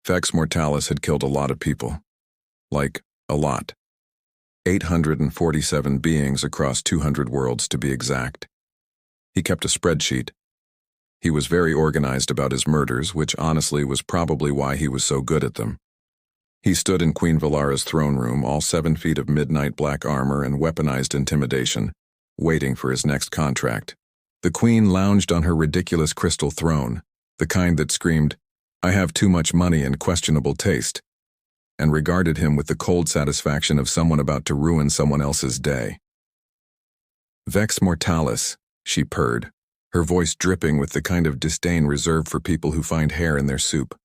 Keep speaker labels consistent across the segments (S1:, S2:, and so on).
S1: Vex Mortalis had killed a lot of people. Like, a lot. 847 beings across 200 worlds to be exact. He kept a spreadsheet. He was very organized about his murders, which honestly was probably why he was so good at them. He stood in Queen Valara's throne room, all 7 feet of midnight black armor and weaponized intimidation, waiting for his next contract. The queen lounged on her ridiculous crystal throne, the kind that screamed, "I have too much money and questionable taste," and regarded him with the cold satisfaction of someone about to ruin someone else's day. "Vex Mortalis," she purred, her voice dripping with the kind of disdain reserved for people who find hair in their soup.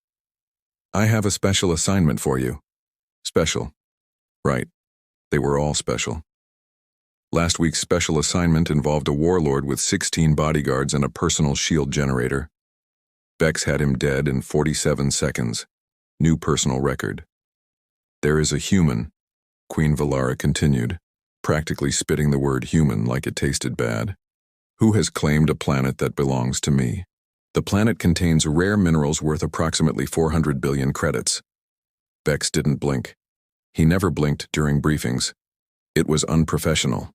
S1: "I have a special assignment for you." Special. Right. They were all special. Last week's special assignment involved a warlord with 16 bodyguards and a personal shield generator. Vex had him dead in 47 seconds. New personal record. "There is a human," Queen Valara continued, practically spitting the word human like it tasted bad, "who has claimed a planet that belongs to me. The planet contains rare minerals worth approximately 400 billion credits." Vex didn't blink. He never blinked during briefings. It was unprofessional.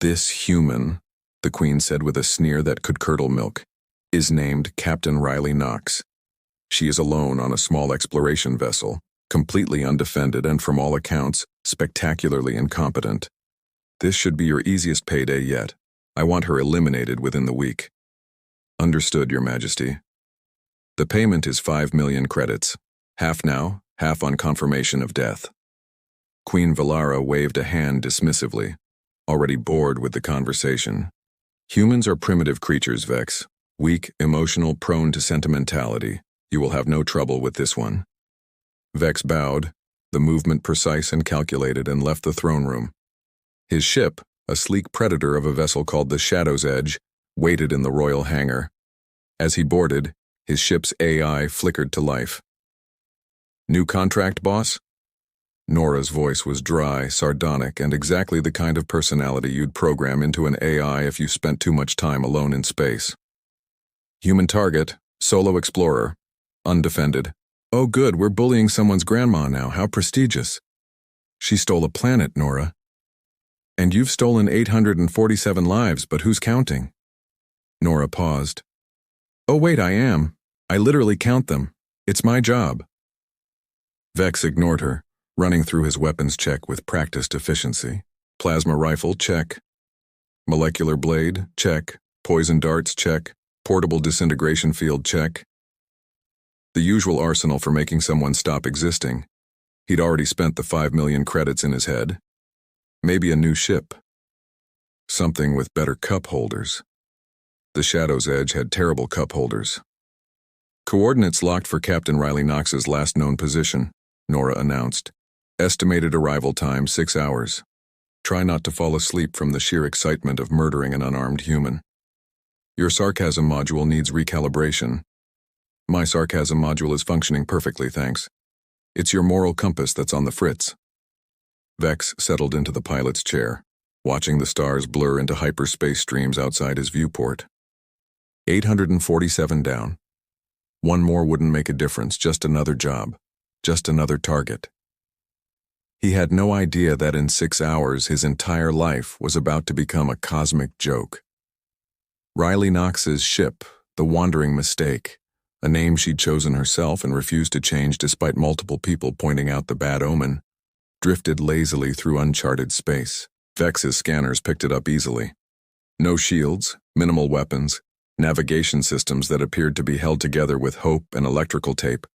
S1: "This human," the Queen said with a sneer that could curdle milk, "is named Captain Riley Knox. She is alone on a small exploration vessel, completely undefended and from all accounts, spectacularly incompetent. This should be your easiest payday yet. I want her eliminated within the week." "Understood, Your Majesty." "The payment is 5 million credits. Half now, half on confirmation of death." Queen Valara waved a hand dismissively, already bored with the conversation. "Humans are primitive creatures, Vex. Weak, emotional, prone to sentimentality. You will have no trouble with this one." Vex bowed, the movement precise and calculated, and left the throne room. His ship, a sleek predator of a vessel called the Shadow's Edge, waited in the royal hangar. As he boarded, his ship's AI flickered to life. "New contract, boss?" Nora's voice was dry, sardonic, and exactly the kind of personality you'd program into an AI if you spent too much time alone in space. "Human target, solo explorer, undefended." "Oh good, we're bullying someone's grandma now, how prestigious." "She stole a planet, Nora." "And you've stolen 847 lives, but who's counting?" Nora paused. "Oh wait, I am. I literally count them. It's my job." Vex ignored her, running through his weapons check with practiced efficiency. Plasma rifle, check. Molecular blade, check. Poison darts, check. Portable disintegration field, check. The usual arsenal for making someone stop existing. He'd already spent the 5 million credits in his head. Maybe a new ship. Something with better cup holders. The Shadow's Edge had terrible cup holders. "Coordinates locked for Captain Riley Knox's last known position," Nora announced. "Estimated arrival time 6 hours. Try not to fall asleep from the sheer excitement of murdering an unarmed human. Your sarcasm module needs recalibration." "My sarcasm module is functioning perfectly, thanks. It's your moral compass that's on the fritz." Vex settled into the pilot's chair, watching the stars blur into hyperspace streams outside his viewport. 847 down. One more wouldn't make a difference, just another job, just another target. He had no idea that in 6 hours his entire life was about to become a cosmic joke. Riley Knox's ship, the Wandering Mistake, a name she'd chosen herself and refused to change despite multiple people pointing out the bad omen, drifted lazily through uncharted space. Vex's scanners picked it up easily. No shields, minimal weapons, navigation systems that appeared to be held together with hope and electrical tape.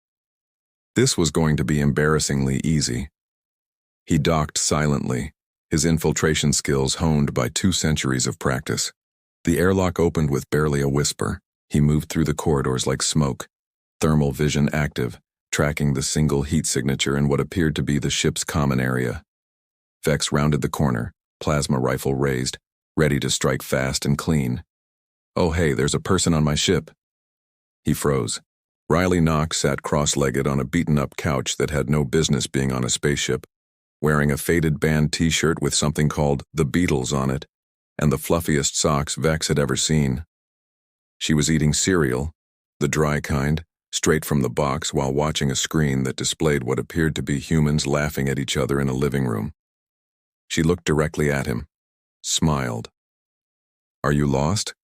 S1: This was going to be embarrassingly easy. He docked silently, his infiltration skills honed by 2 centuries of practice. The airlock opened with barely a whisper. He moved through the corridors like smoke, thermal vision active, tracking the single heat signature in what appeared to be the ship's common area. Vex rounded the corner, plasma rifle raised, ready to strike fast and clean. "Oh hey, there's a person on my ship." He froze. Riley Knox sat cross-legged on a beaten-up couch that had no business being on a spaceship, wearing a faded band t-shirt with something called The Beatles on it, and the fluffiest socks Vex had ever seen. She was eating cereal, the dry kind, straight from the box while watching a screen that displayed what appeared to be humans laughing at each other in a living room. She looked directly at him, smiled. "Are you lost?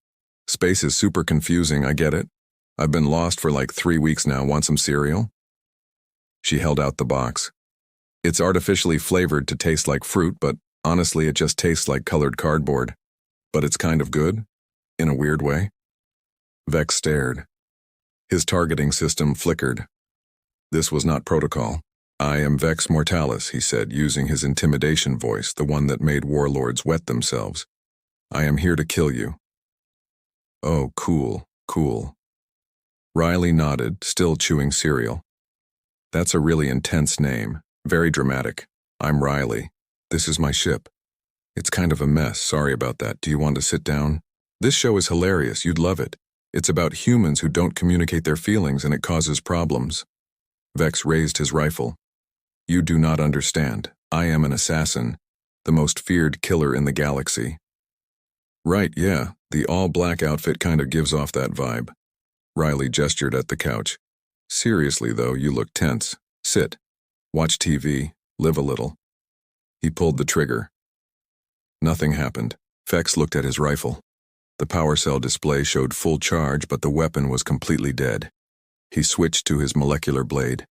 S1: Space is super confusing, I get it. I've been lost for like 3 weeks now. Want some cereal?" She held out the box. "It's artificially flavored to taste like fruit, but honestly it just tastes like colored cardboard. But it's kind of good, in a weird way." Vex stared. His targeting system flickered. This was not protocol. "I am Vex Mortalis," he said, using his intimidation voice, the one that made warlords wet themselves. "I am here to kill you." "Oh, cool, cool." Riley nodded, still chewing cereal. "That's a really intense name, very dramatic. I'm Riley. This is my ship. It's kind of a mess, sorry about that. Do you want to sit down? This show is hilarious, you'd love it. It's about humans who don't communicate their feelings and it causes problems." Vex raised his rifle. "You do not understand. I am an assassin, the most feared killer in the galaxy." "Right, yeah, the all-black outfit kind of gives off that vibe." Riley gestured at the couch. "Seriously though, you look tense. Sit. Watch TV. Live a little." He pulled the trigger. Nothing happened. Vex looked at his rifle. The power cell display showed full charge, but the weapon was completely dead. He switched to his molecular blade.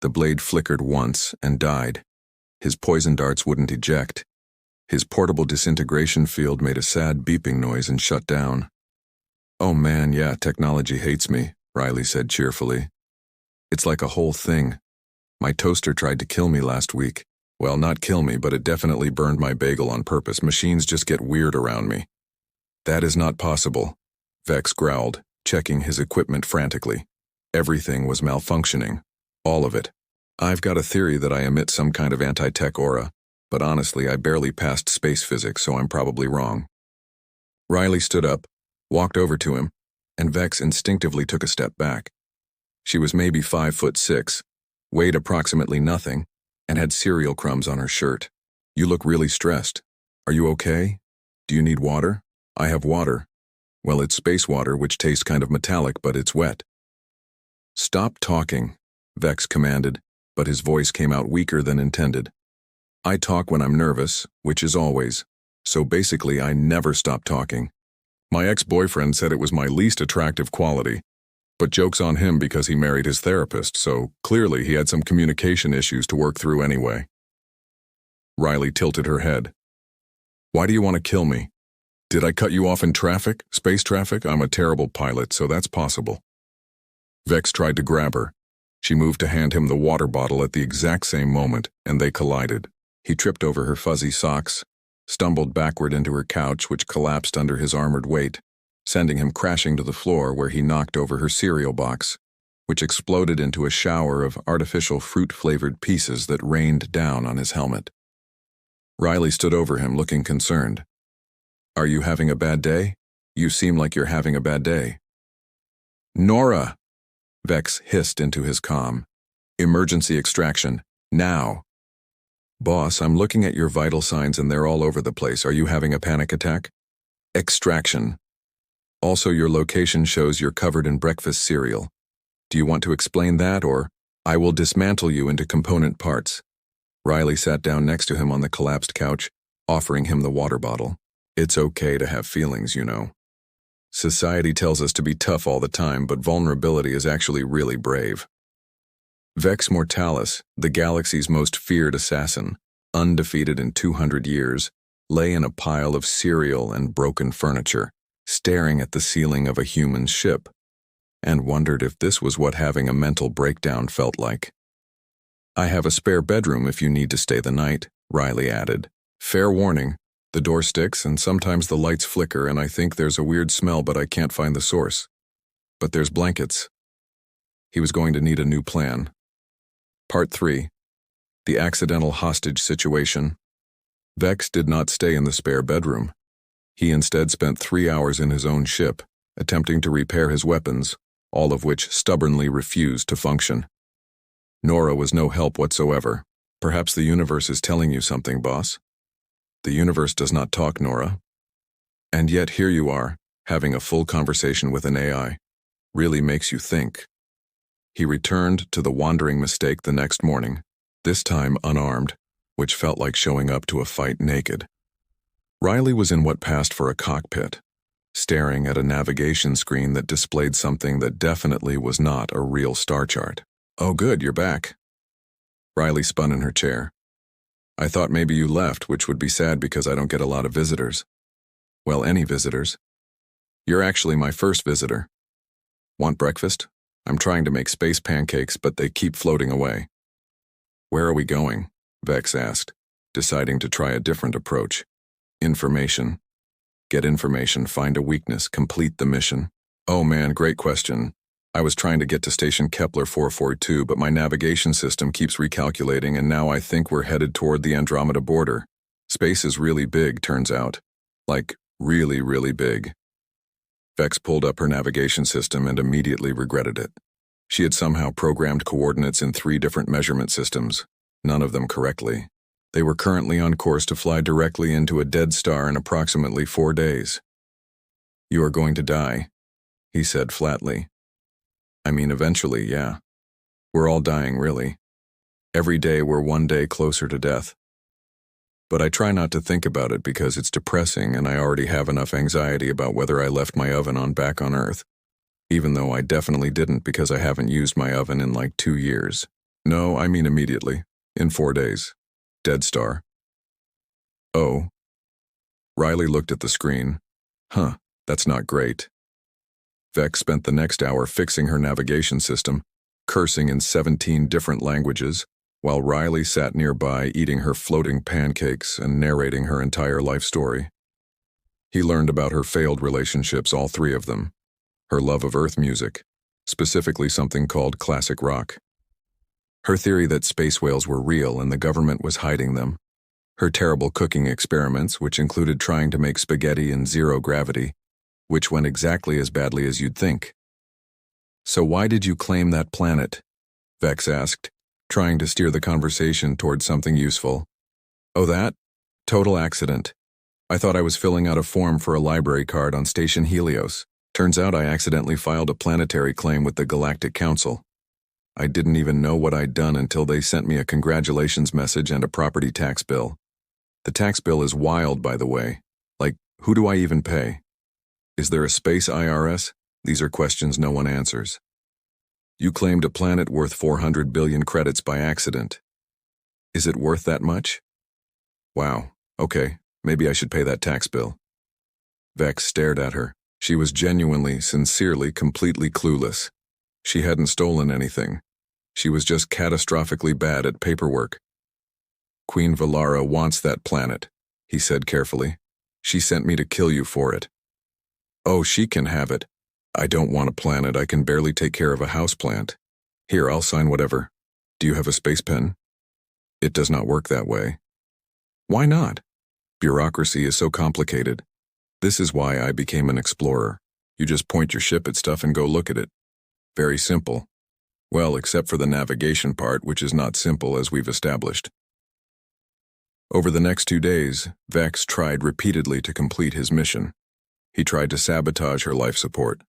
S1: The blade flickered once and died. His poison darts wouldn't eject. His portable disintegration field made a sad beeping noise and shut down. "Oh man, yeah, technology hates me," Riley said cheerfully. "It's like a whole thing. My toaster tried to kill me last week. Well, not kill me, but it definitely burned my bagel on purpose. Machines just get weird around me." "That is not possible," Vex growled, checking his equipment frantically. Everything was malfunctioning. All of it. "I've got a theory that I emit some kind of anti-tech aura, but honestly, I barely passed space physics, so I'm probably wrong." Riley stood up, walked over to him, and Vex instinctively took a step back. She was maybe 5'6", weighed approximately nothing, and had cereal crumbs on her shirt. "You look really stressed. Are you okay? Do you need water?" "I have water. Well, it's space water, which tastes kind of metallic, but it's wet." "Stop talking," Vex commanded, but his voice came out weaker than intended. "I talk when I'm nervous, which is always. So basically, I never stop talking. My ex-boyfriend said it was my least attractive quality, but joke's on him because he married his therapist, so clearly he had some communication issues to work through anyway." Riley tilted her head. "Why do you want to kill me? Did I cut you off in traffic? Space traffic? I'm a terrible pilot, so that's possible." Vex tried to grab her. She moved to hand him the water bottle at the exact same moment, and they collided. He tripped over her fuzzy socks, stumbled backward into her couch, which collapsed under his armored weight, sending him crashing to the floor where he knocked over her cereal box, which exploded into a shower of artificial fruit-flavored pieces that rained down on his helmet. Riley stood over him, looking concerned. "Are you having a bad day? You seem like you're having a bad day." "Nora!" Vex hissed into his comm. "Emergency extraction. Now." "Boss, I'm looking at your vital signs and they're all over the place. Are you having a panic attack?" "Extraction. Also, your location shows you're covered in breakfast cereal. Do you want to explain that, or I will dismantle you into component parts?" Riley sat down next to him on the collapsed couch, offering him the water bottle. "It's okay to have feelings, you know. Society tells us to be tough all the time, but vulnerability is actually really brave." Vex Mortalis, the galaxy's most feared assassin, undefeated in 200 years, lay in a pile of cereal and broken furniture, staring at the ceiling of a human ship, and wondered if this was what having a mental breakdown felt like. "I have a spare bedroom if you need to stay the night," Riley added. "Fair warning, the door sticks and sometimes the lights flicker and I think there's a weird smell but I can't find the source. But there's blankets." He was going to need a new plan. Part 3. The accidental hostage situation. Vex did not stay in the spare bedroom. He instead spent 3 hours in his own ship, attempting to repair his weapons, all of which stubbornly refused to function. Nora was no help whatsoever. "Perhaps the universe is telling you something, boss." "The universe does not talk, Nora." "And yet here you are, having a full conversation with an AI. Really makes you think." He returned to the wandering mistake the next morning, this time unarmed, which felt like showing up to a fight naked. Riley was in what passed for a cockpit, staring at a navigation screen that displayed something that definitely was not a real star chart. "Oh good, you're back." Riley spun in her chair. "I thought maybe you left, which would be sad because I don't get a lot of visitors." "Well, any visitors. You're actually my first visitor. Want breakfast? I'm trying to make space pancakes, but they keep floating away." "Where are we going?" Vex asked, deciding to try a different approach. "Information. Get information, find a weakness, complete the mission." "Oh man, great question. I was trying to get to station Kepler 442, but my navigation system keeps recalculating, and now I think we're headed toward the Andromeda border. Space is really big, turns out. Like, really, really big." Vex pulled up her navigation system and immediately regretted it. She had somehow programmed coordinates in 3 different measurement systems, none of them correctly. They were currently on course to fly directly into a dead star in approximately 4 days. "You are going to die," he said flatly. "I mean, eventually, yeah. We're all dying, really. Every day we're 1 day closer to death. But I try not to think about it because it's depressing and I already have enough anxiety about whether I left my oven on back on Earth. Even though I definitely didn't because I haven't used my oven in like 2 years. No, I mean immediately. In 4 days. Dead star." "Oh." Riley looked at the screen. "Huh, that's not great." Vex spent the next hour fixing her navigation system, cursing in 17 different languages, while Riley sat nearby eating her floating pancakes and narrating her entire life story. He learned about her failed relationships, all 3 of them, her love of Earth music, specifically something called classic rock, her theory that space whales were real and the government was hiding them, her terrible cooking experiments, which included trying to make spaghetti in 0 gravity, which went exactly as badly as you'd think. "So why did you claim that planet?" Vex asked, trying to steer the conversation toward something useful. "Oh, that? Total accident. I thought I was filling out a form for a library card on Station Helios. Turns out I accidentally filed a planetary claim with the Galactic Council. I didn't even know what I'd done until they sent me a congratulations message and a property tax bill. The tax bill is wild, by the way. Like, who do I even pay? Is there a space IRS? These are questions no one answers. You claimed a planet worth 400 billion credits by accident. Is it worth that much? Wow, okay, maybe I should pay that tax bill." Vex stared at her. She was genuinely, sincerely, completely clueless. She hadn't stolen anything. She was just catastrophically bad at paperwork. "Queen Valara wants that planet," he said carefully. "She sent me to kill you for it." "Oh, she can have it. I don't want a planet. I can barely take care of a houseplant. Here, I'll sign whatever. Do you have a space pen?" "It does not work that way." "Why not?" "Bureaucracy is so complicated. This is why I became an explorer. You just point your ship at stuff and go look at it. Very simple. Well, except for the navigation part, which is not simple as we've established." Over the next 2 days, Vex tried repeatedly to complete his mission. He tried to sabotage her life support.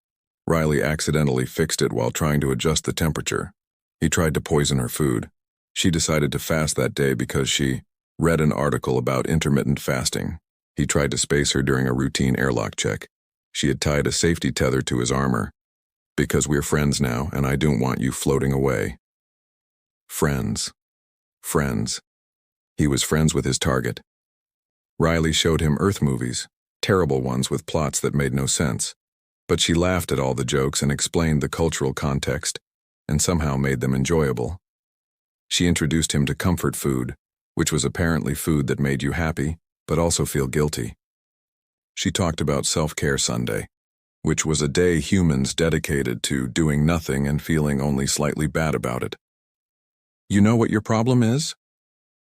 S1: Riley accidentally fixed it while trying to adjust the temperature. He tried to poison her food. She decided to fast that day because she read an article about intermittent fasting. He tried to space her during a routine airlock check. She had tied a safety tether to his armor. "Because we're friends now, and I don't want you floating away." Friends. Friends. He was friends with his target. Riley showed him Earth movies, terrible ones with plots that made no sense. But she laughed at all the jokes and explained the cultural context, and somehow made them enjoyable. She introduced him to comfort food, which was apparently food that made you happy, but also feel guilty. She talked about Self-Care Sunday, which was a day humans dedicated to doing nothing and feeling only slightly bad about it. "You know what your problem is?"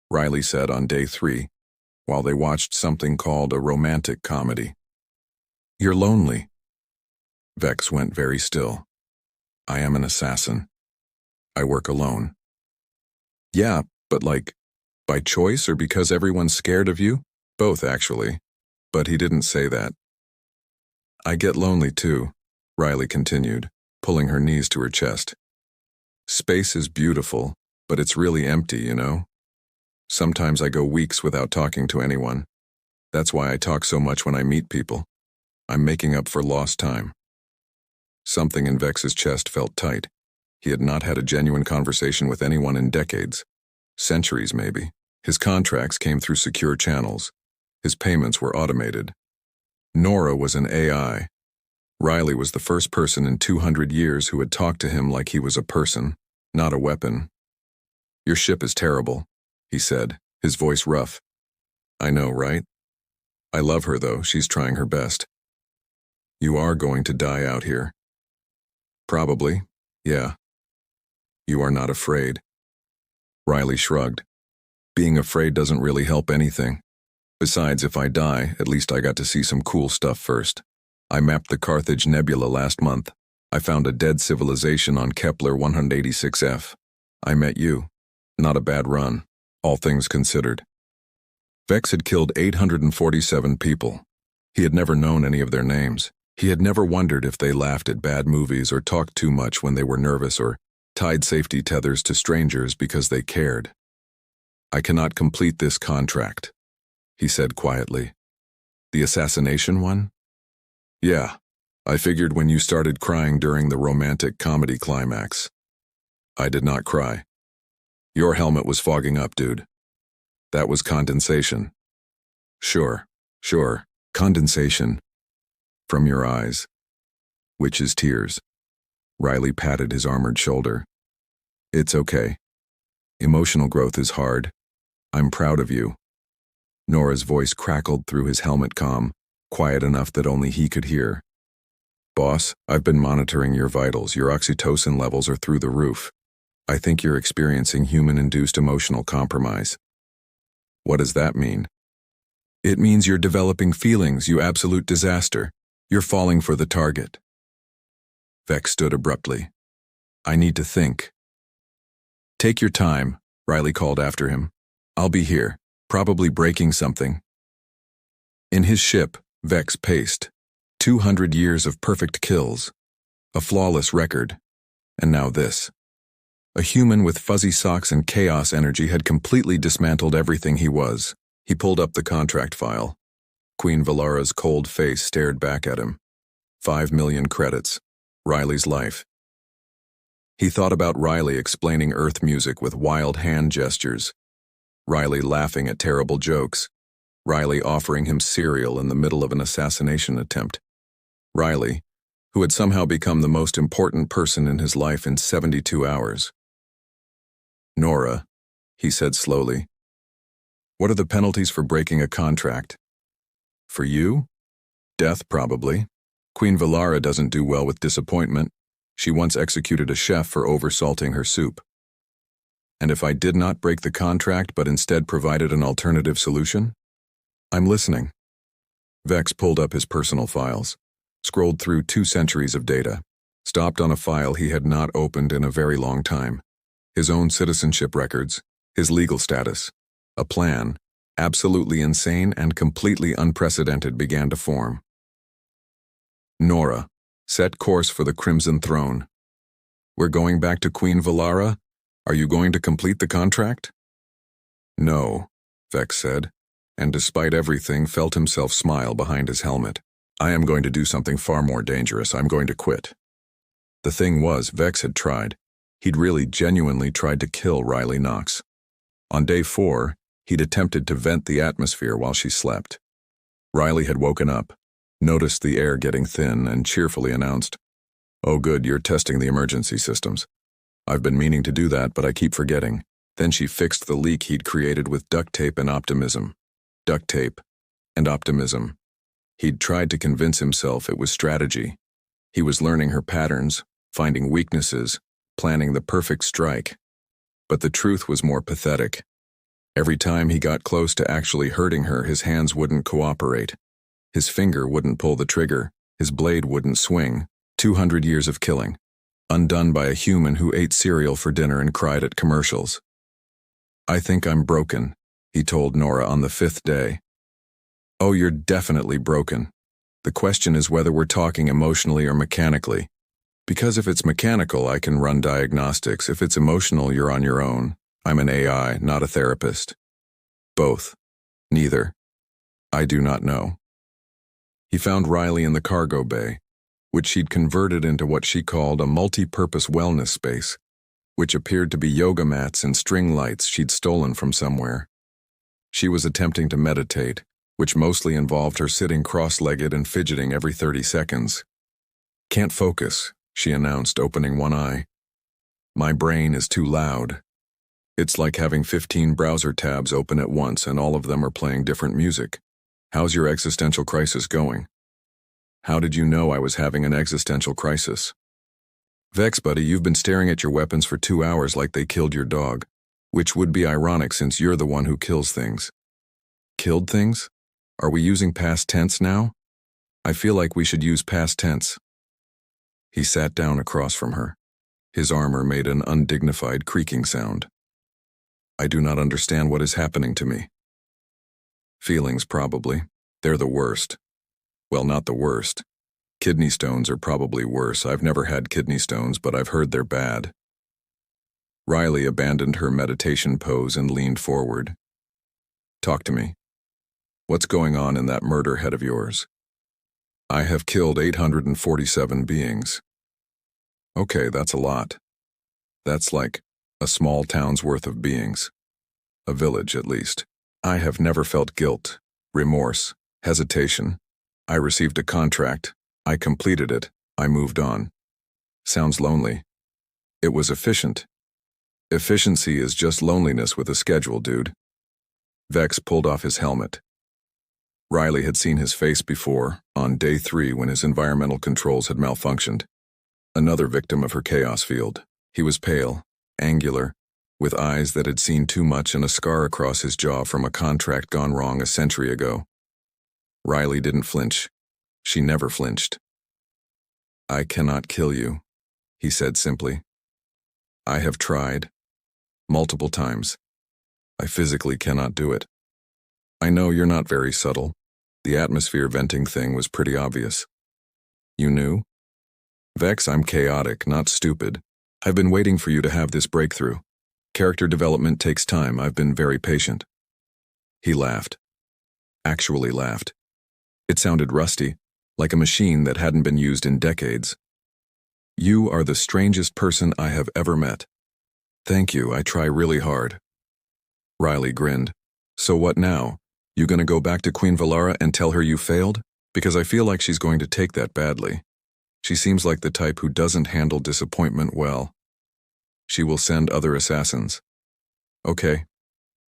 S1: Riley said on day 3, while they watched something called a romantic comedy. "You're lonely." Vex went very still. "I am an assassin. I work alone." "Yeah, but like, by choice or because everyone's scared of you?" "Both, actually. But he didn't say that." "I get lonely too," Riley continued, pulling her knees to her chest. Space is beautiful, but it's really empty, you know? Sometimes I go weeks without talking to anyone. That's why I talk so much when I meet people. I'm making up for lost time. Something in Vex's chest felt tight. He had not had a genuine conversation with anyone in decades. Centuries, maybe. His contracts came through secure channels. His payments were automated. Nora was an AI. Riley was the first person in 200 years who had talked to him like he was a person, not a weapon. "Your ship is terrible," he said, his voice rough. "I know, right? I love her, though. She's trying her best." "You are going to die out here." "Probably, yeah." "You are not afraid." Riley shrugged. "Being afraid doesn't really help anything. Besides, if I die, at least I got to see some cool stuff first. I mapped the Carthage Nebula last month. I found a dead civilization on Kepler 186f. I met you. Not a bad run, all things considered." Vex had killed 847 people. He had never known any of their names. He had never wondered if they laughed at bad movies or talked too much when they were nervous or tied safety tethers to strangers because they cared. "I cannot complete this contract," he said quietly. "The assassination one?" "Yeah, I figured when you started crying during the romantic comedy climax." "I did not cry. Your helmet was fogging up, dude. That was condensation." Sure, condensation. From your eyes. Which is tears." Riley patted his armored shoulder. "It's okay. Emotional growth is hard. I'm proud of you." Nora's voice crackled through his helmet comm, quiet enough that only he could hear. "Boss, I've been monitoring your vitals. Your oxytocin levels are through the roof. I think you're experiencing human-induced emotional compromise." "What does that mean?" "It means you're developing feelings, you absolute disaster. You're falling for the target." Vex stood abruptly. "I need to think." "Take your time," Riley called after him. "I'll be here, probably breaking something." In his ship, Vex paced. 200 years of perfect kills. A flawless record. And now this. A human with fuzzy socks and chaos energy had completely dismantled everything he was. He pulled up the contract file. Queen Valara's cold face stared back at him. 5 million credits. Riley's life. He thought about Riley explaining Earth music with wild hand gestures. Riley laughing at terrible jokes. Riley offering him cereal in the middle of an assassination attempt. Riley, who had somehow become the most important person in his life in 72 hours. "Nora," he said slowly, "what are the penalties for breaking a contract?" "For you? Death, probably. Queen Valara doesn't do well with disappointment. She once executed a chef for oversalting her soup." "And if I did not break the contract but instead provided an alternative solution?" "I'm listening." Vex pulled up his personal files, scrolled through 2 centuries of data, stopped on a file he had not opened in a very long time. His own citizenship records, his legal status. A plan, absolutely insane and completely unprecedented, began to form. "Nora, set course for the Crimson Throne. We're going back to Queen Valara? Are you going to complete the contract?" "No," Vex said, and despite everything felt himself smile behind his helmet. "I am going to do something far more dangerous. I'm going to quit." The thing was, Vex had tried. He'd really genuinely tried to kill Riley Knox. On day 4, he'd attempted to vent the atmosphere while she slept. Riley had woken up, noticed the air getting thin, and cheerfully announced, "Oh good, you're testing the emergency systems. I've been meaning to do that, but I keep forgetting." Then she fixed the leak he'd created with duct tape and optimism. Duct tape and optimism. He'd tried to convince himself it was strategy. He was learning her patterns, finding weaknesses, planning the perfect strike. But the truth was more pathetic. Every time he got close to actually hurting her, his hands wouldn't cooperate. His finger wouldn't pull the trigger, his blade wouldn't swing. 200 years of killing, undone by a human who ate cereal for dinner and cried at commercials. "I think I'm broken," he told Nora on the 5th day. "Oh, you're definitely broken. The question is whether we're talking emotionally or mechanically. Because if it's mechanical, I can run diagnostics. If it's emotional, you're on your own. I'm an AI, not a therapist. Both. Neither. I do not know. He found Riley in the cargo bay, which she'd converted into what she called a multi-purpose wellness space, which appeared to be yoga mats and string lights she'd stolen from somewhere. She was attempting to meditate, which mostly involved her sitting cross-legged and fidgeting every 30 seconds. "Can't focus," she announced, opening one eye. "My brain is too loud. It's like having 15 browser tabs open at once and all of them are playing different music. How's your existential crisis going?" "How did you know I was having an existential crisis?" "Vex, buddy, you've been staring at your weapons for 2 hours like they killed your dog, which would be ironic since you're the one who kills things." "Killed things? Are we using past tense now? I feel like we should use past tense." He sat down across from her. His armor made an undignified creaking sound. "I do not understand what is happening to me." "Feelings, probably. They're the worst. Well, not the worst. Kidney stones are probably worse. I've never had kidney stones, but I've heard they're bad." Riley abandoned her meditation pose and leaned forward. "Talk to me. What's going on in that murder head of yours?" "I have killed 847 beings." "Okay, that's a lot. That's like a small town's worth of beings. A village, at least. I have never felt guilt, remorse, hesitation. I received a contract. I completed it. I moved on. Sounds lonely. It was efficient. Efficiency is just loneliness with a schedule, dude." Vex pulled off his helmet. Riley had seen his face before, on day 3 when his environmental controls had malfunctioned. Another victim of her chaos field. He was pale, angular, with eyes that had seen too much and a scar across his jaw from a contract gone wrong a century ago. Riley didn't flinch. She never flinched. "I cannot kill you," he said simply. "I have tried. Multiple times. I physically cannot do it. I know you're not very subtle. The atmosphere venting thing was pretty obvious." "You knew?" "Vex, I'm chaotic, not stupid. I've been waiting for you to have this breakthrough. Character development takes time. I've been very patient." He laughed. Actually laughed. It sounded rusty, like a machine that hadn't been used in decades. "You are the strangest person I have ever met." "Thank you, I try really hard." Riley grinned. "So what now? You gonna go back to Queen Valara and tell her you failed? Because I feel like she's going to take that badly. She seems like the type who doesn't handle disappointment well. She will send other assassins." "Okay,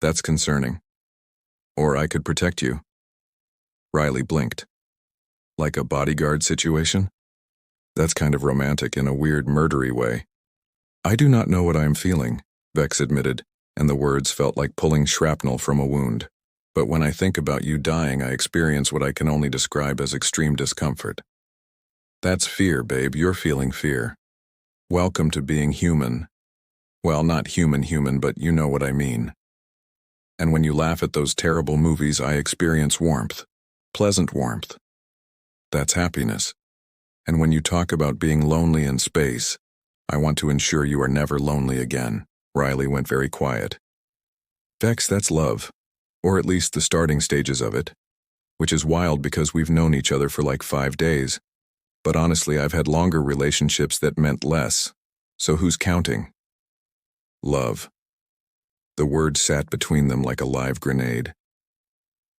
S1: that's concerning. Or I could protect you." Riley blinked. "Like a bodyguard situation? That's kind of romantic in a weird murdery way." "I do not know what I am feeling," Vex admitted, and the words felt like pulling shrapnel from a wound. "But when I think about you dying, I experience what I can only describe as extreme discomfort." "That's fear, babe. You're feeling fear. Welcome to being human. Well, not human, but you know what I mean. And when you laugh at those terrible movies, I experience warmth. Pleasant warmth. That's happiness. And when you talk about being lonely in space, I want to ensure you are never lonely again." Riley went very quiet. "Vex, that's love. Or at least the starting stages of it. Which is wild because we've known each other for like 5 days. But honestly, I've had longer relationships that meant less. So who's counting?" "Love." The word sat between them like a live grenade.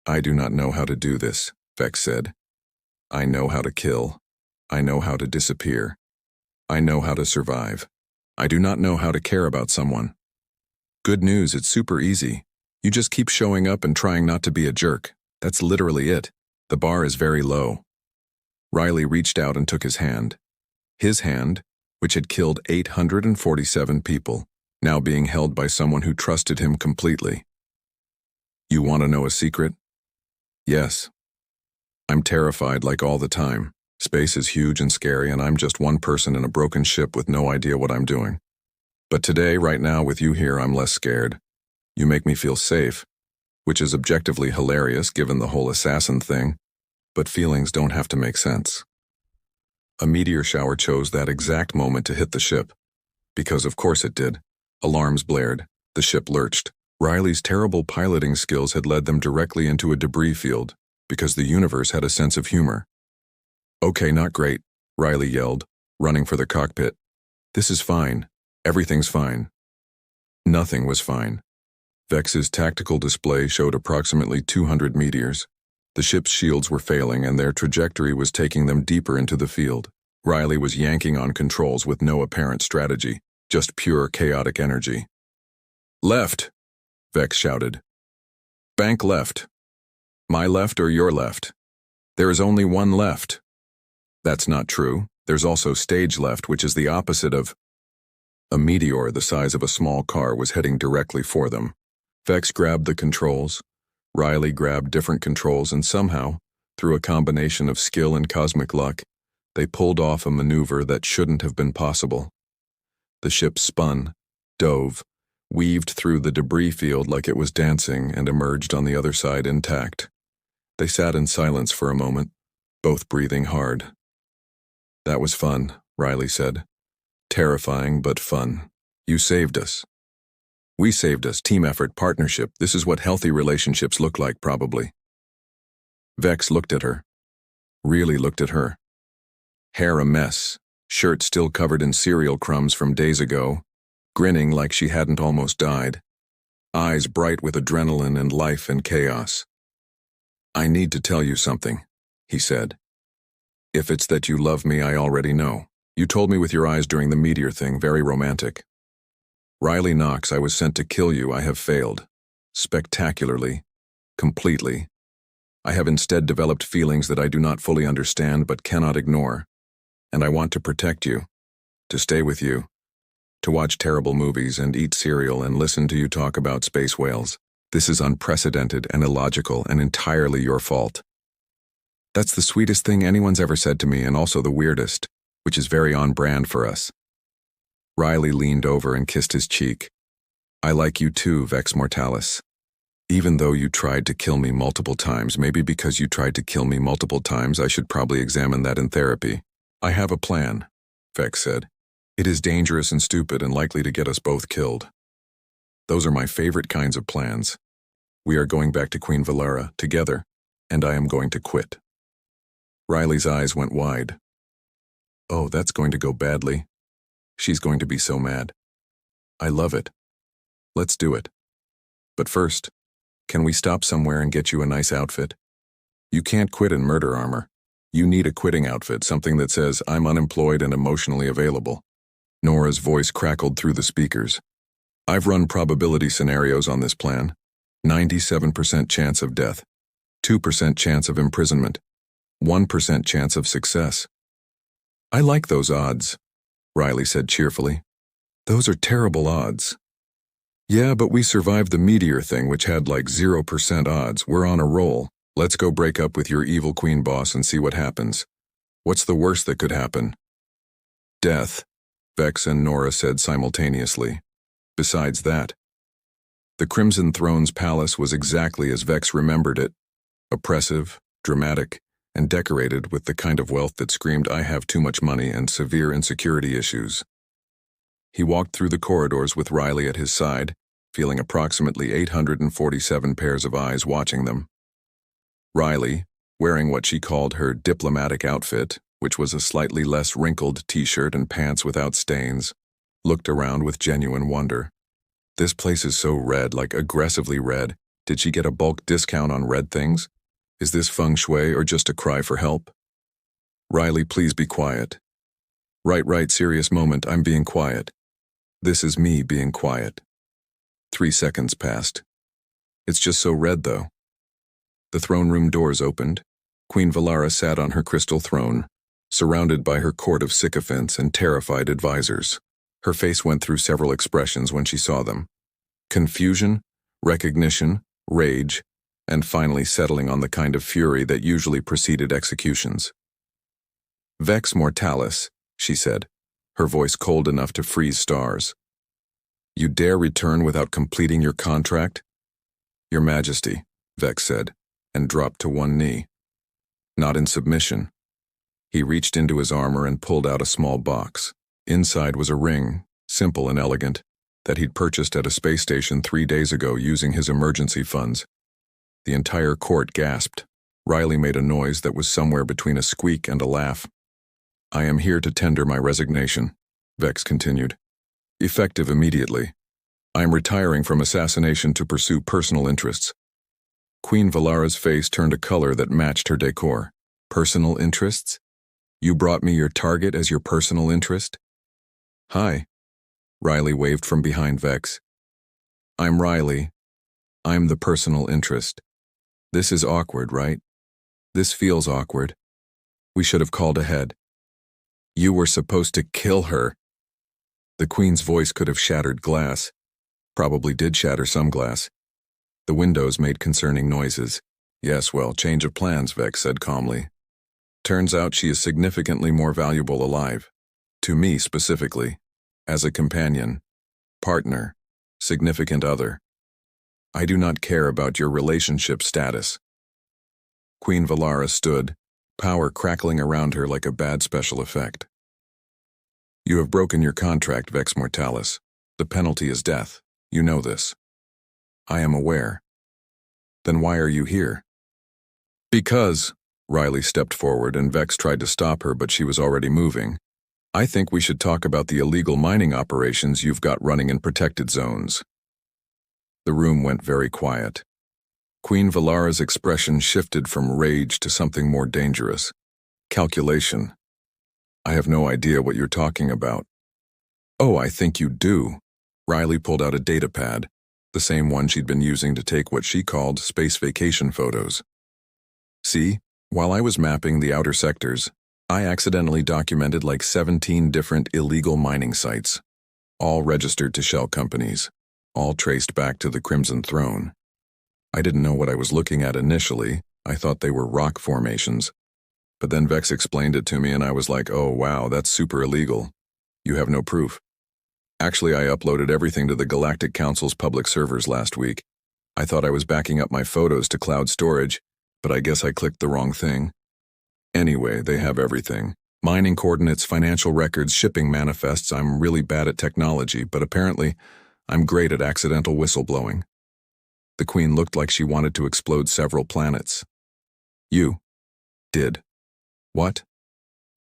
S1: "I do not know how to do this," Vex said. "I know how to kill. I know how to disappear. I know how to survive. I do not know how to care about someone. Good news, it's super easy. You just keep showing up and trying not to be a jerk. That's literally it. The bar is very low." Riley reached out and took his hand. His hand, which had killed 847 people, now being held by someone who trusted him completely. "You want to know a secret?" "Yes." "I'm terrified like all the time. Space is huge and scary and I'm just one person in a broken ship with no idea what I'm doing. But today, right now, with you here, I'm less scared. You make me feel safe, which is objectively hilarious given the whole assassin thing, but feelings don't have to make sense." A meteor shower chose that exact moment to hit the ship. Because of course it did. Alarms blared. The ship lurched. Riley's terrible piloting skills had led them directly into a debris field, because the universe had a sense of humor. "Okay, not great," Riley yelled, running for the cockpit. "This is fine. Everything's fine." Nothing was fine. Vex's tactical display showed approximately 200 meteors. The ship's shields were failing and their trajectory was taking them deeper into the field. Riley was yanking on controls with no apparent strategy, just pure chaotic energy. "Left!" Vex shouted. "Bank left. My left or your left? There is only one left." "That's not true. There's also stage left, which is the opposite of—" A meteor the size of a small car was heading directly for them. Vex grabbed the controls. Riley grabbed different controls and somehow, through a combination of skill and cosmic luck, they pulled off a maneuver that shouldn't have been possible. The ship spun, dove, weaved through the debris field like it was dancing and emerged on the other side intact. They sat in silence for a moment, both breathing hard. "That was fun," Riley said. "Terrifying, but fun. You saved us." "We saved us. Team effort, partnership. This is what healthy relationships look like, probably." Vex looked at her. Really looked at her. Hair a mess, shirt still covered in cereal crumbs from days ago, grinning like she hadn't almost died. Eyes bright with adrenaline and life and chaos. "I need to tell you something," he said. "If it's that you love me, I already know. You told me with your eyes during the meteor thing, very romantic. Riley Knox, I was sent to kill you. I have failed. Spectacularly. Completely. I have instead developed feelings that I do not fully understand but cannot ignore. And I want to protect you. To stay with you. To watch terrible movies and eat cereal and listen to you talk about space whales. This is unprecedented and illogical and entirely your fault." That's the sweetest thing anyone's ever said to me and also the weirdest, which is very on brand for us. Riley leaned over and kissed his cheek. "I like you too, Vex Mortalis. Even though you tried to kill me multiple times, maybe because you tried to kill me multiple times, I should probably examine that in therapy. I have a plan," Vex said. "It is dangerous and stupid and likely to get us both killed. Those are my favorite kinds of plans. We are going back to Queen Valera, together, and I am going to quit." Riley's eyes went wide. "Oh, that's going to go badly. She's going to be so mad. I love it. Let's do it. But first, can we stop somewhere and get you a nice outfit? You can't quit in murder armor. You need a quitting outfit, something that says, 'I'm unemployed and emotionally available.'" Nora's voice crackled through the speakers. "I've run probability scenarios on this plan. 97% chance of death. 2% chance of imprisonment. 1% chance of success." "I like those odds," Riley said cheerfully. "Those are terrible odds." "Yeah, but we survived the meteor thing, which had like 0% odds. We're on a roll. Let's go break up with your evil queen boss and see what happens. What's the worst that could happen?" "Death," Vex and Nora said simultaneously. Besides that, the Crimson Throne's palace was exactly as Vex remembered it. Oppressive, dramatic, and decorated with the kind of wealth that screamed, "I have too much money," and severe insecurity issues. He walked through the corridors with Riley at his side, feeling approximately 847 pairs of eyes watching them. Riley, wearing what she called her diplomatic outfit, which was a slightly less wrinkled t-shirt and pants without stains, looked around with genuine wonder. This place is so red, like aggressively red. Did she get a bulk discount on red things? Is this feng shui or just a cry for help? "Riley, please be quiet." Right, serious moment, I'm being quiet. This is me being quiet." 3 seconds passed. "It's just so red, though." The throne room doors opened. Queen Valera sat on her crystal throne, surrounded by her court of sycophants and terrified advisors. Her face went through several expressions when she saw them. Confusion, recognition, rage, and finally settling on the kind of fury that usually preceded executions. "Vex Mortalis," she said, her voice cold enough to freeze stars. "You dare return without completing your contract?" "Your Majesty," Vex said, and dropped to one knee. "Not in submission." He reached into his armor and pulled out a small box. Inside was a ring, simple and elegant, that he'd purchased at a space station 3 days ago using his emergency funds. The entire court gasped. Riley made a noise that was somewhere between a squeak and a laugh. "I am here to tender my resignation," Vex continued. "Effective immediately. I am retiring from assassination to pursue personal interests." Queen Valara's face turned a color that matched her decor. "Personal interests? You brought me your target as your personal interest?" "Hi." Riley waved from behind Vex. "I'm Riley. I'm the personal interest. This is awkward, right? This feels awkward. We should have called ahead." "You were supposed to kill her." The Queen's voice could have shattered glass. Probably did shatter some glass. The windows made concerning noises. "Yes, well, change of plans," Vex said calmly. "Turns out she is significantly more valuable alive. To me specifically. As a companion, partner, significant other. I do not care about your relationship status." Queen Valara stood, power crackling around her like a bad special effect. "You have broken your contract, Vex Mortalis. The penalty is death. You know this." "I am aware." "Then why are you here?" "Because," Riley stepped forward and Vex tried to stop her, but she was already moving. "I think we should talk about the illegal mining operations you've got running in protected zones." The room went very quiet. Queen Valara's expression shifted from rage to something more dangerous. Calculation. "I have no idea what you're talking about." "Oh, I think you do." Riley pulled out a data pad, the same one she'd been using to take what she called space vacation photos. "See, while I was mapping the outer sectors, I accidentally documented like 17 different illegal mining sites, all registered to shell companies, all traced back to the Crimson Throne. I didn't know what I was looking at initially. I thought they were rock formations. But then Vex explained it to me and I was like, oh wow, that's super illegal. You have no proof. Actually, I uploaded everything to the Galactic Council's public servers last week. I thought I was backing up my photos to cloud storage, but I guess I clicked the wrong thing. Anyway, they have everything. Mining coordinates, financial records, shipping manifests. I'm really bad at technology, but apparently I'm great at accidental whistleblowing." The Queen looked like she wanted to explode several planets. "You did what?"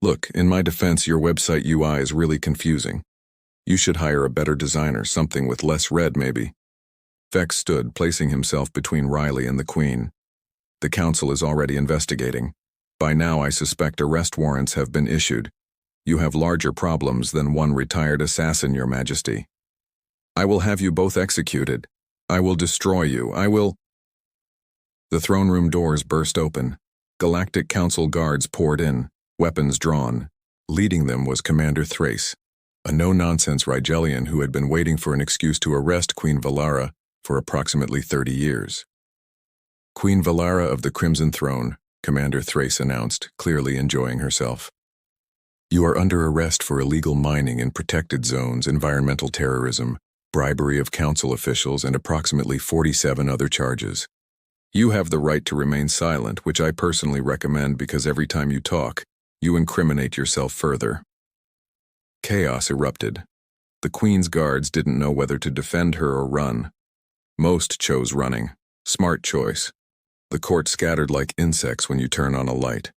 S1: "Look, in my defense, your website UI is really confusing. You should hire a better designer, something with less red maybe." Vex stood, placing himself between Riley and the Queen. "The Council is already investigating. By now I suspect arrest warrants have been issued. You have larger problems than one retired assassin, Your Majesty. I will have you both executed. I will destroy you. I will—" The throne room doors burst open. Galactic Council guards poured in, weapons drawn. Leading them was Commander Thrace, a no-nonsense Rigelian who had been waiting for an excuse to arrest Queen Valara for approximately 30 years. "Queen Valara of the Crimson Throne," Commander Thrace announced, clearly enjoying herself. "You are under arrest for illegal mining in protected zones, environmental terrorism, bribery of council officials, and approximately 47 other charges. You have the right to remain silent, which I personally recommend because every time you talk, you incriminate yourself further." Chaos erupted. The Queen's guards didn't know whether to defend her or run. Most chose running. Smart choice. The court scattered like insects when you turn on a light.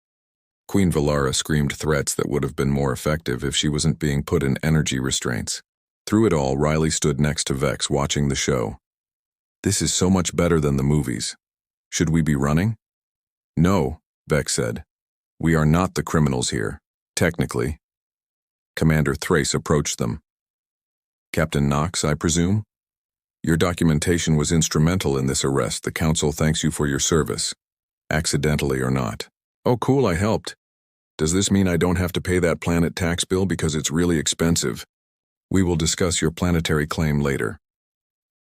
S1: Queen Valara screamed threats that would have been more effective if she wasn't being put in energy restraints. Through it all, Riley stood next to Vex watching the show. "This is so much better than the movies. Should we be running?" "No," Vex said. "We are not the criminals here, technically." Commander Thrace approached them. "Captain Knox, I presume? Your documentation was instrumental in this arrest. The Council thanks you for your service, accidentally or not." "Oh cool, I helped. Does this mean I don't have to pay that planet tax bill because it's really expensive?" "We will discuss your planetary claim later.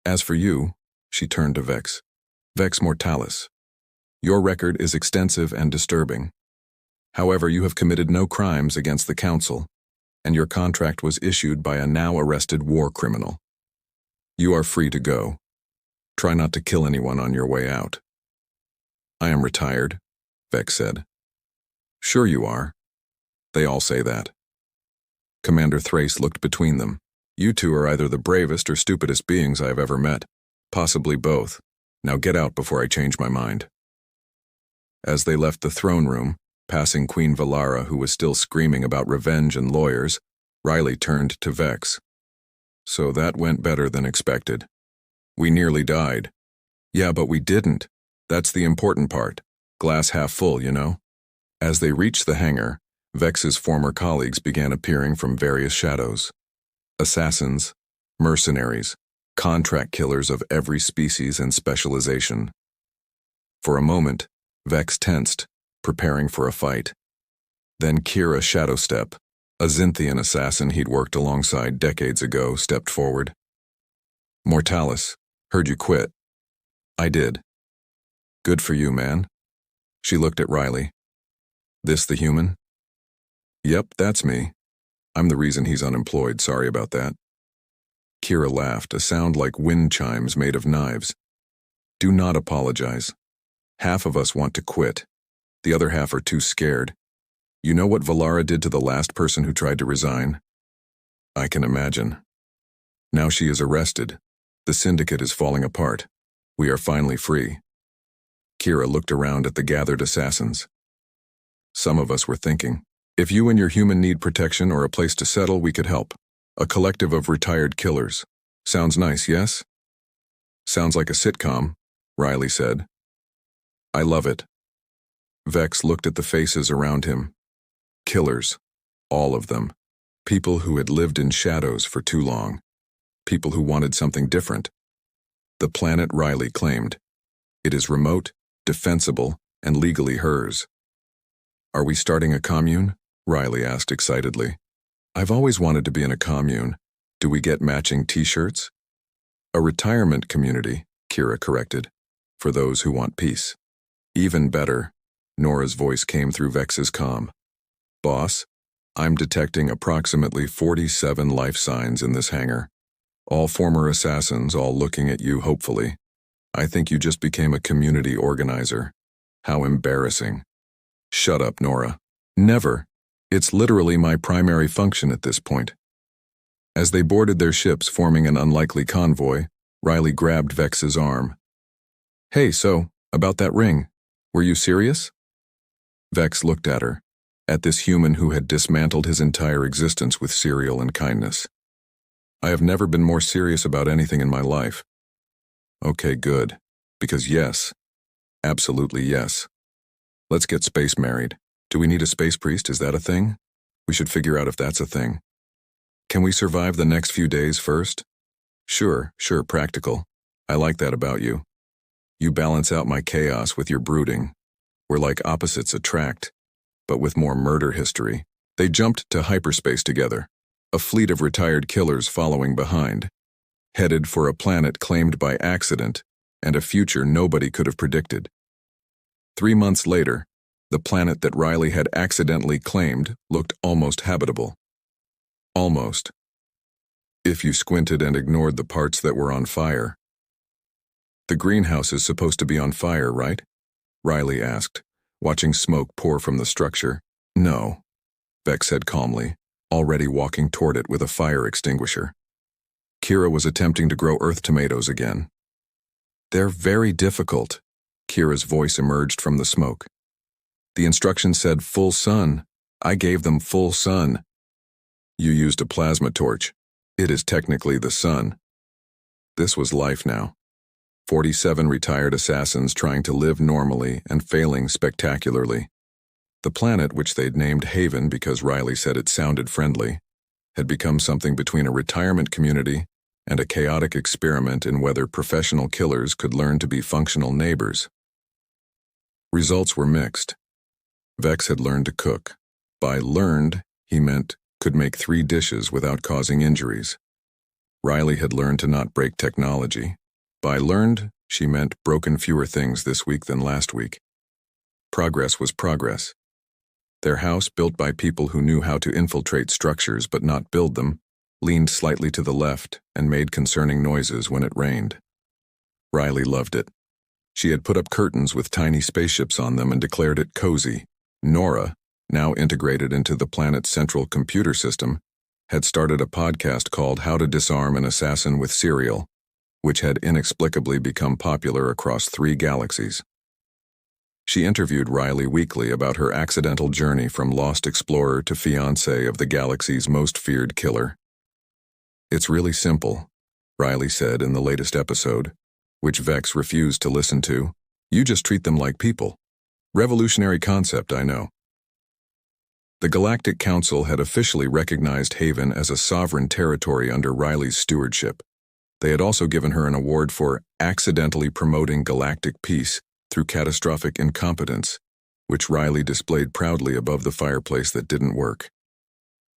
S1: As for you," she turned to Vex, "Vex Mortalis. Your record is extensive and disturbing. However, you have committed no crimes against the Council, and your contract was issued by a now-arrested war criminal. You are free to go. Try not to kill anyone on your way out." "I am retired," Vex said. "Sure you are. They all say that. Commander Thrace looked between them. You two are either the bravest or stupidest beings I have ever met. Possibly both. Now get out before I change my mind. As they left the throne room, passing Queen Valara, who was still screaming about revenge and lawyers, Riley turned to Vex. So that went better than expected. We nearly died. Yeah, but we didn't. That's the important part. Glass half full, you know? As they reached the hangar, Vex's former colleagues began appearing from various shadows. Assassins, mercenaries, contract killers of every species and specialization. For a moment, Vex tensed, preparing for a fight. Then Kira Shadowstep, a Xinthian assassin he'd worked alongside decades ago, stepped forward. Mortalis, heard you quit. I did. Good for you, man. She looked at Riley. This the human? Yep, that's me. I'm the reason he's unemployed, sorry about that. Kira laughed, a sound like wind chimes made of knives. Do not apologize. Half of us want to quit. The other half are too scared. You know what Valara did to the last person who tried to resign? I can imagine. Now she is arrested. The syndicate is falling apart. We are finally free. Kira looked around at the gathered assassins. Some of us were thinking, if you and your human need protection or a place to settle, we could help. A collective of retired killers. Sounds nice, yes? Sounds like a sitcom, Riley said. I love it. Vex looked at the faces around him. Killers. All of them. People who had lived in shadows for too long. People who wanted something different. The planet Riley claimed. It is remote, defensible, and legally hers. Are we starting a commune? Riley asked excitedly. I've always wanted to be in a commune. Do we get matching t-shirts? A retirement community, Kira corrected, for those who want peace. Even better, Nora's voice came through Vex's comm. Boss, I'm detecting approximately 47 life signs in this hangar. All former assassins, all looking at you hopefully. I think you just became a community organizer. How embarrassing. Shut up, Nora. Never. It's literally my primary function at this point. As they boarded their ships forming an unlikely convoy, Riley grabbed Vex's arm. Hey, so, about that ring. Were you serious? Vex looked at her, at this human who had dismantled his entire existence with cereal and kindness. I have never been more serious about anything in my life. Okay, good. Because yes. Absolutely yes. Let's get space married. Do we need a space priest? Is that a thing? We should figure out if that's a thing. Can we survive the next few days first? Sure, practical. I like that about you. You balance out my chaos with your brooding. We're like opposites attract, but with more murder history. They jumped to hyperspace together, a fleet of retired killers following behind, headed for a planet claimed by accident and a future nobody could have predicted. 3 months later, the planet that Riley had accidentally claimed looked almost habitable. Almost. If you squinted and ignored the parts that were on fire. The greenhouse is supposed to be on fire, right? Riley asked, watching smoke pour from the structure. No, Vex said calmly, already walking toward it with a fire extinguisher. Kira was attempting to grow earth tomatoes again. They're very difficult. Kira's voice emerged from the smoke. The instructions said full sun. I gave them full sun. You used a plasma torch. It is technically the sun. This was life now. 47 retired assassins trying to live normally and failing spectacularly. The planet, which they'd named Haven because Riley said it sounded friendly, had become something between a retirement community and a chaotic experiment in whether professional killers could learn to be functional neighbors. Results were mixed. Vex had learned to cook. By learned, he meant could make 3 dishes without causing injuries. Riley had learned to not break technology. By learned, she meant broken fewer things this week than last week. Progress was progress. Their house, built by people who knew how to infiltrate structures but not build them, leaned slightly to the left and made concerning noises when it rained. Riley loved it. She had put up curtains with tiny spaceships on them and declared it cozy. Nora, now integrated into the planet's central computer system, had started a podcast called How to Disarm an Assassin with Serial, which had inexplicably become popular across 3 galaxies. She interviewed Riley weekly about her accidental journey from lost explorer to fiancé of the galaxy's most feared killer. "It's really simple," Riley said in the latest episode, which Vex refused to listen to. "You just treat them like people. Revolutionary concept, I know." The Galactic Council had officially recognized Haven as a sovereign territory under Riley's stewardship. They had also given her an award for accidentally promoting galactic peace through catastrophic incompetence, which Riley displayed proudly above the fireplace that didn't work.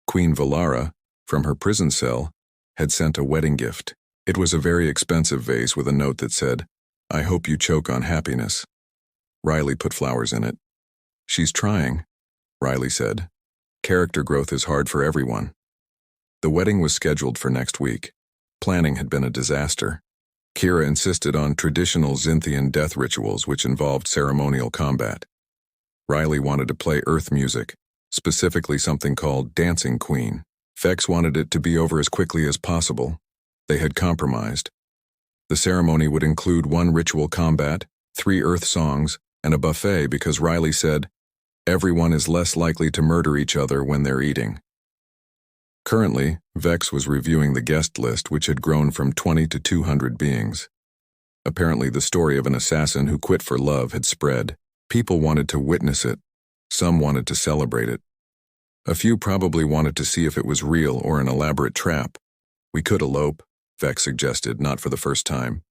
S1: Queen Valara, from her prison cell, had sent a wedding gift. It was a very expensive vase with a note that said, "I hope you choke on happiness." Riley put flowers in it. "She's trying," Riley said. "Character growth is hard for everyone." The wedding was scheduled for next week. Planning had been a disaster. Kira insisted on traditional Xinthian death rituals which involved ceremonial combat. Riley wanted to play Earth music, specifically something called Dancing Queen. Vex wanted it to be over as quickly as possible. They had compromised. The ceremony would include 1 ritual combat, 3 Earth songs, and a buffet because Riley said, "Everyone is less likely to murder each other when they're eating." Currently, Vex was reviewing the guest list, which had grown from 20 to 200 beings. Apparently, the story of an assassin who quit for love had spread. People wanted to witness it. Some wanted to celebrate it. A few probably wanted to see if it was real or an elaborate trap. "We could elope," Vex suggested, not for the first time.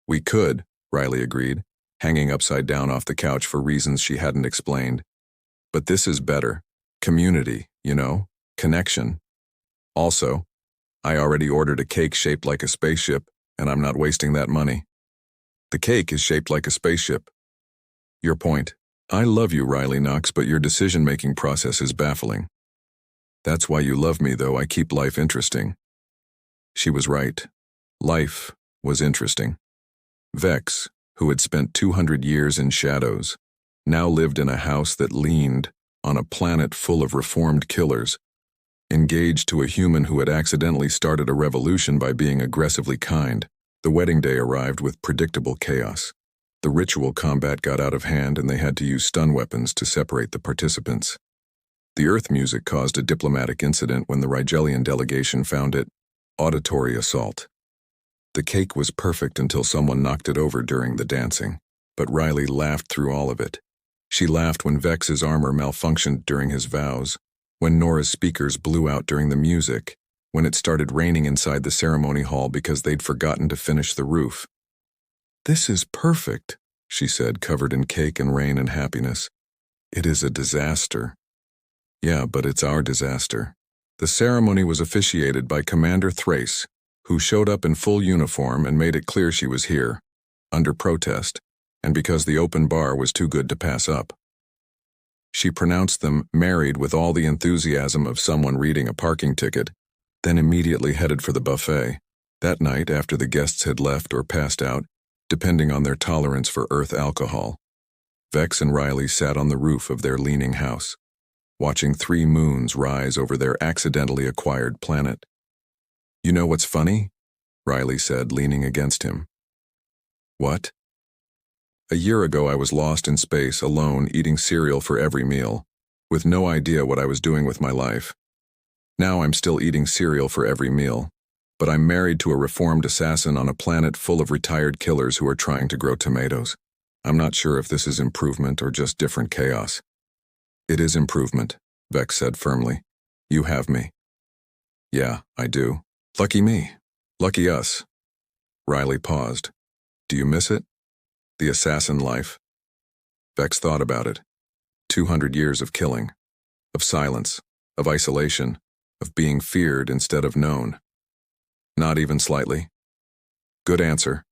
S1: "We could," Riley agreed, hanging upside down off the couch for reasons she hadn't explained. "But this is better. Community, you know? Connection. Also, I already ordered a cake shaped like a spaceship, and I'm not wasting that money." "The cake is shaped like a spaceship." "Your point. I love you, Riley Knox, but your decision-making process is baffling." "That's why you love me, though. I keep life interesting." She was right. Life was interesting. Vex, who had spent 200 years in shadows, now lived in a house that leaned on a planet full of reformed killers, engaged to a human who had accidentally started a revolution by being aggressively kind. The wedding day arrived with predictable chaos. The ritual combat got out of hand and they had to use stun weapons to separate the participants. The Earth music caused a diplomatic incident when the Rigelian delegation found it auditory assault. The cake was perfect until someone knocked it over during the dancing, but Riley laughed through all of it. She laughed when Vex's armor malfunctioned during his vows, when Nora's speakers blew out during the music, when it started raining inside the ceremony hall because they'd forgotten to finish the roof. "This is perfect," she said, covered in cake and rain and happiness. "It is a disaster." "Yeah, but it's our disaster." The ceremony was officiated by Commander Thrace, who showed up in full uniform and made it clear she was here, under protest, and because the open bar was too good to pass up. She pronounced them married with all the enthusiasm of someone reading a parking ticket, then immediately headed for the buffet. That night, after the guests had left or passed out, depending on their tolerance for Earth alcohol, Vex and Riley sat on the roof of their leaning house, watching 3 moons rise over their accidentally acquired planet. "You know what's funny?" Riley said, leaning against him. "What?" "A year ago I was lost in space, alone, eating cereal for every meal, with no idea what I was doing with my life. Now I'm still eating cereal for every meal, but I'm married to a reformed assassin on a planet full of retired killers who are trying to grow tomatoes. I'm not sure if this is improvement or just different chaos." "It is improvement," Vex said firmly. "You have me." "Yeah, I do. Lucky me. Lucky us." Riley paused. "Do you miss it? The assassin life?" Vex thought about it. 200 years of killing, of silence, of isolation, of being feared instead of known. "Not even slightly." "Good answer."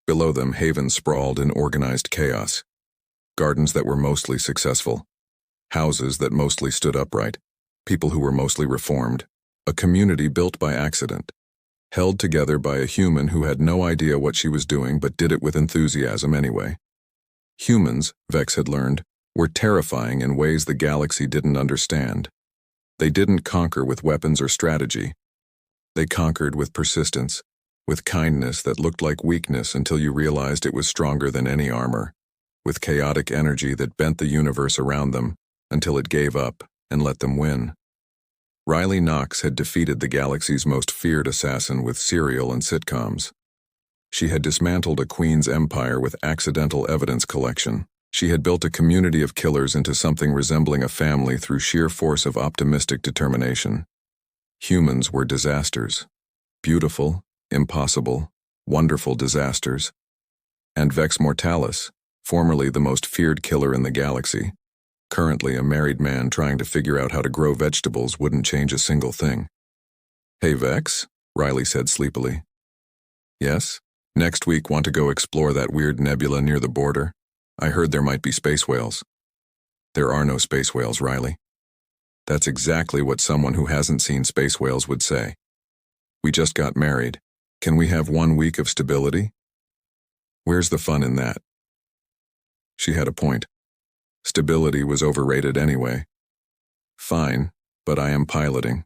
S1: Below them, Haven sprawled in organized chaos. Gardens that were mostly successful. Houses that mostly stood upright. People who were mostly reformed. A community built by accident. Held together by a human who had no idea what she was doing but did it with enthusiasm anyway. Humans, Vex had learned, were terrifying in ways the galaxy didn't understand. They didn't conquer with weapons or strategy. They conquered with persistence, with kindness that looked like weakness until you realized it was stronger than any armor, with chaotic energy that bent the universe around them until it gave up and let them win. Riley Knox had defeated the galaxy's most feared assassin with serial and sitcoms. She had dismantled a queen's empire with accidental evidence collection. She had built a community of killers into something resembling a family through sheer force of optimistic determination. Humans were disasters. Beautiful, impossible, wonderful disasters. And Vex Mortalis, formerly the most feared killer in the galaxy, currently a married man trying to figure out how to grow vegetables, wouldn't change a single thing. "Hey, Vex," Riley said sleepily. "Yes? Next week want to go explore that weird nebula near the border? I heard there might be space whales." "There are no space whales, Riley." "That's exactly what someone who hasn't seen space whales would say. We just got married. Can we have 1 week of stability? Where's the fun in that?" She had a point. Stability was overrated anyway. "Fine, but I am piloting."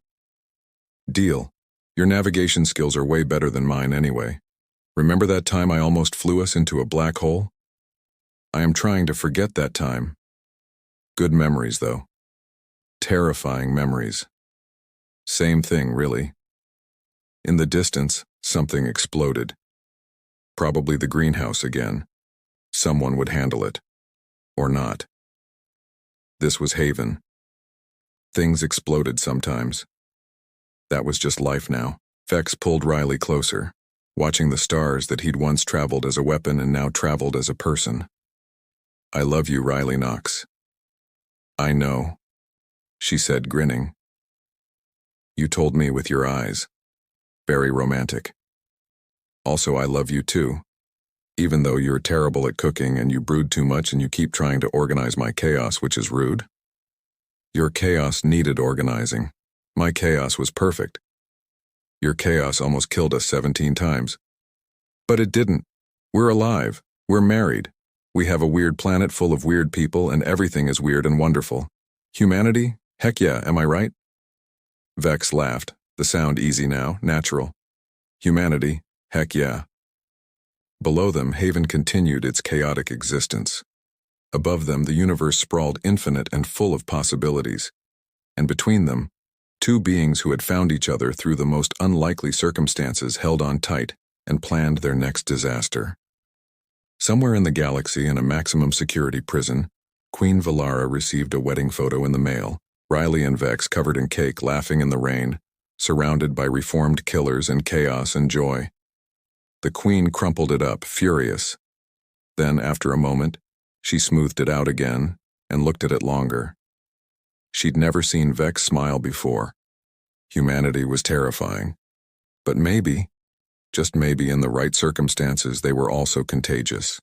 S1: "Deal. Your navigation skills are way better than mine anyway. Remember that time I almost flew us into a black hole? I am trying to forget that time. Good memories, though. Terrifying memories. Same thing, really." In the distance, something exploded. Probably the greenhouse again. Someone would handle it. Or not. This was Haven. Things exploded sometimes. That was just life now. Vex pulled Riley closer, watching the stars that he'd once traveled as a weapon and now traveled as a person. "I love you, Riley Knox." "I know," she said, grinning. "You told me with your eyes. Very romantic. Also, I love you too. Even though you're terrible at cooking and you brood too much and you keep trying to organize my chaos, which is rude. Your chaos needed organizing. My chaos was perfect. Your chaos almost killed us 17 times. But it didn't. We're alive. We're married. We have a weird planet full of weird people and everything is weird and wonderful. Humanity? Heck yeah, am I right?" Vex laughed, the sound easy now, natural. Humanity? Heck yeah. Below them, Haven continued its chaotic existence. Above them, the universe sprawled infinite and full of possibilities. And between them, two beings who had found each other through the most unlikely circumstances held on tight and planned their next disaster. Somewhere in the galaxy, in a maximum security prison, Queen Valara received a wedding photo in the mail, Riley and Vex covered in cake, laughing in the rain, surrounded by reformed killers and chaos and joy. The Queen crumpled it up, furious. Then, after a moment, she smoothed it out again and looked at it longer. She'd never seen Vex smile before. Humanity was terrifying. But maybe, just maybe in the right circumstances, they were also contagious.